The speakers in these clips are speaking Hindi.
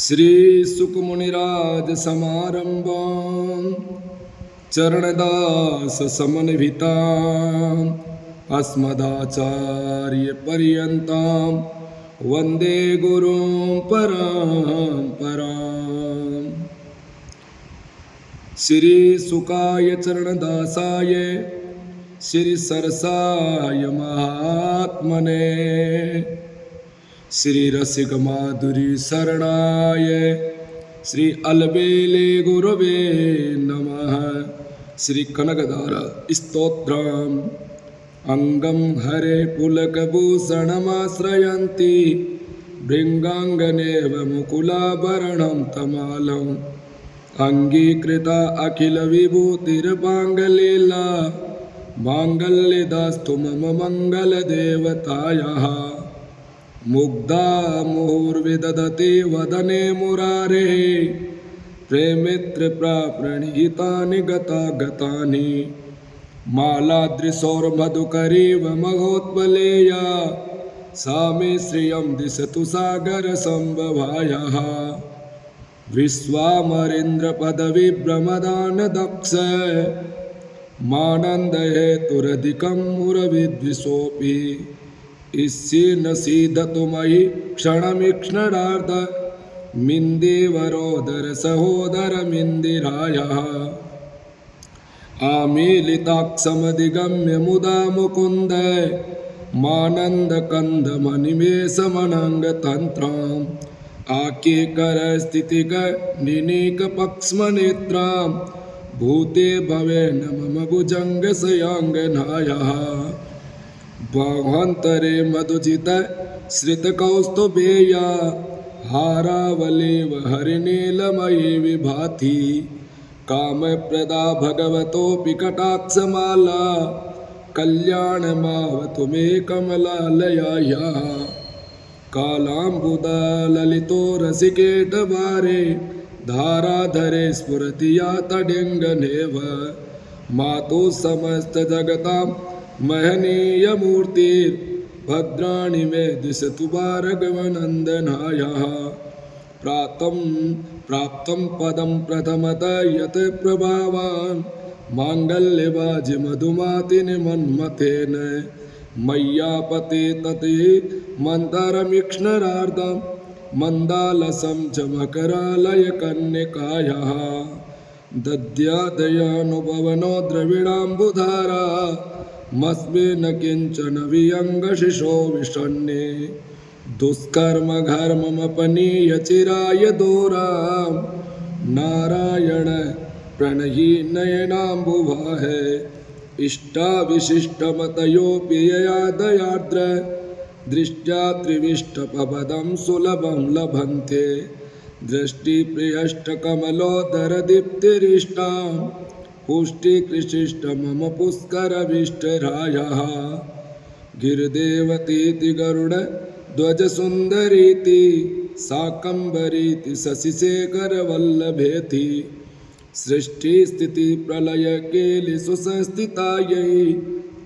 श्री सुकमुनिराज समारंभां चरणदास समन्वितां अस्मदाचार्य पर्यन्तां वन्दे गुरुं परम्पराम्। श्री सुकाय चरणदासाय श्री सरसाय महात्मने श्री रसिक माधुरी शरणाय श्री अलबेले गुरवे नमः। श्री कनकदार स्तोत्रम् अंगं हरे पुलकभूषणमाश्रयन्ति भृङ्गाङ्गनेव मुकुलाभरणं तमालम् अङ्गीकृता अखिल विभूतिर्माङ्गल्येला माङ्गल्यदास्तु मम मङ्गलदेवतायाः। मुग्धा मुहुर्विदधति वदने मुरारे प्रेमित्रप्राप्रणिहितानि गतागतानि मालादृशोर्मधुकरीव महोत्पलेया सा मे श्रियं दिशतु सागरसम्भवायाः। विश्वामरेन्द्रपदविभ्रमदानदक्ष मानन्दहेतुरधिकं मुरविद्विषोऽपि इस्येन सीदतु मयि क्षणमिक्ष्णरार्ध मिन्देवरोदर सहोदरमिन्दिरायः। आमीलिताक्षमधिगम्य मुदा मुकुन्द मानन्दकन्दमनिमेषमनङ्गतन्त्राम् आकेकरस्थितिगनिनीकपक्ष्मनेत्रां भूते भवेन मम भुजङ्गशयाङ्गनायः। बाह्वन्तरे मधुजित श्रितकौस्तुभेया हारावलेव हरिनीलमयी विभाति कामप्रदा भगवतोऽपि कटाक्षमाला कल्याणमावतु मे कमलालयायाः। कालाम्बुदा ललितो रसिकेटवारे धाराधरे स्फुरति या तडिङ्गनेव मातु समस्तजगतां महनीयमूर्तिर्भद्राणि मे दिशतु भार्गवनन्दनायाः। प्राप्तं पदं प्रथमतः यत् प्रभावान् माङ्गल्यवाजि मधुमातिनिमन्मथेन मय्यापते तते मन्दरमीक्ष्णरार्धं मन्दालसं च मकरालयकन्यकायाः। दद्यादयानुभवनो द्रविडाम्बुधारा मस्मिन् किञ्चन वियङ्गशिशो विषण्णे दुष्कर्मघर्ममपनीय चिराय दोरां नारायण प्रणयी नयनाम्बुवाः। इष्टाविशिष्टमतयोऽपि यया दयार्द्र दृष्ट्या त्रिविष्टपदं सुलभं लभन्ते दृष्टिप्रियष्टकमलोदरदीप्तिरिष्टां पुष्टिकृशिष्ट मम पुष्करविष्टरायः। गिरिदेवतीति गरुडध्वजसुन्दरीति शाकम्भरीति शशिशेखरवल्लभेति सृष्टिस्थितिप्रलयकेलिषु संस्थितायै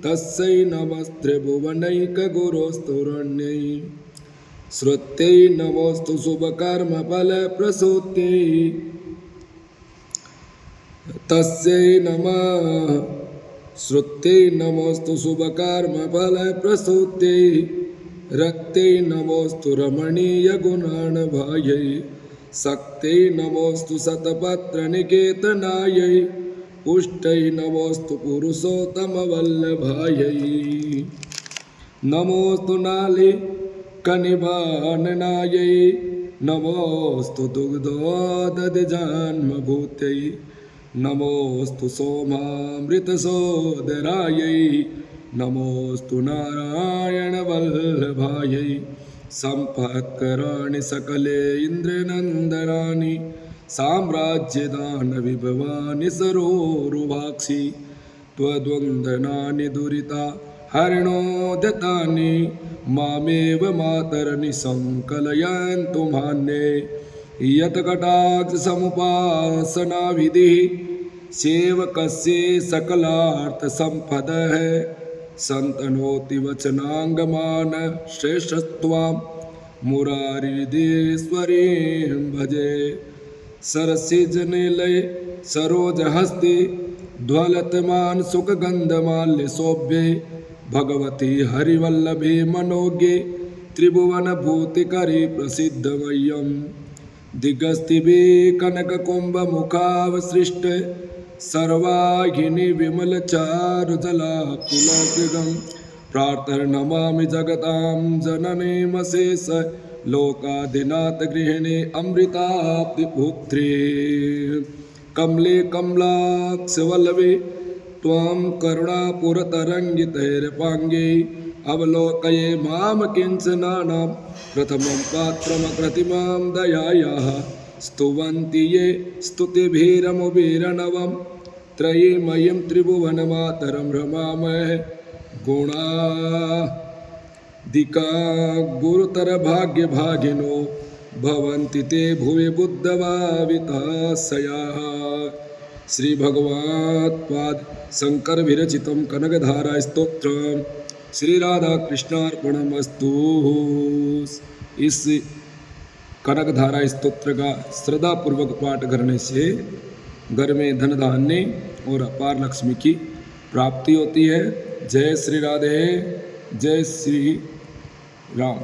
तस्यै नमस्त्रिभुवनैकगुरोस्तुरण्यै। श्रुत्यै नमोऽस्तु शुभकर्मफलप्रसूत्यै तस्यै नमः। श्रुत्यै नमोऽस्तु शुभकर्मफलप्रसूत्यै रक्त्यै नमोऽस्तु रमणीयगुणार्णवायै शक्त्यै नमोऽस्तु शतपत्रनिकेतनायै पुष्ट्यै नमोऽस्तु पुरुषोत्तमवल्लभायै। नमोऽस्तु नालिकनिवारणायै नमोऽस्तु दुग्धोदधिजन्मभूत्यै नमोऽस्तु सोमामृतसोदरायै नमोऽस्तु नारायणवल्लभायै। सम्पत्कराणि सकले इन्द्रनन्दनानि साम्राज्यदानविभवानि सरोरुवाक्षि त्वद्वन्दनानि दुरिता हरिणोदतानि मामेव मातरनि सङ्कलयन्तु मान्ये। यत्कटाक्षसमुपासनाविधिः सेवकस्य सकलार्थसम्पदः सन्तनोति वचनांगमान श्रेष्ठत्वां मुरारिदेश्वरी भजे। सरसिजनिलय सरोज हस्ते ध्वलतमान सुखगंधमाल्य शोभ्ये भगवती हरिवल्लभे मनोज्ञे त्रिभुवन भूतिकरी प्रसिद्धमय्यम। दिगस्तिभि कनककुंभ मुखावसृष्ट सर्वाहिनी विमल चारुजला पुलकितम्। प्रातर्नमामि जगतां जननीमशेष लोकाधिनाथ गृहिणी अमृताब्धिपुत्री। कमले कमलाक्षवल्लभे त्वां करुणापुरतरङ्गितैरपाङ्गे अवलोकये मां किञ्चनानां प्रथमं पात्रमकृतिमां दयायाः। स्तुवन्ति ये स्तुतिभिरमुभिरनवं त्रयीमयीं त्रिभुवनमातरं रमामहे। गुणादिका गुरुतरभाग्यभागिनो भवन्ति ते भुवि बुद्धभाविताशयाः। श्री भगवत् पाद शंकर विरचितं कनकधारा स्तोत्रम् श्री राधा कृष्णार्पणमस्तु। इस कनकधारा स्तोत्र का श्रद्धापूर्वक पाठ करने से घर में धन धान्य और अपार लक्ष्मी की प्राप्ति होती है। जय श्री राधे, जय श्री राम।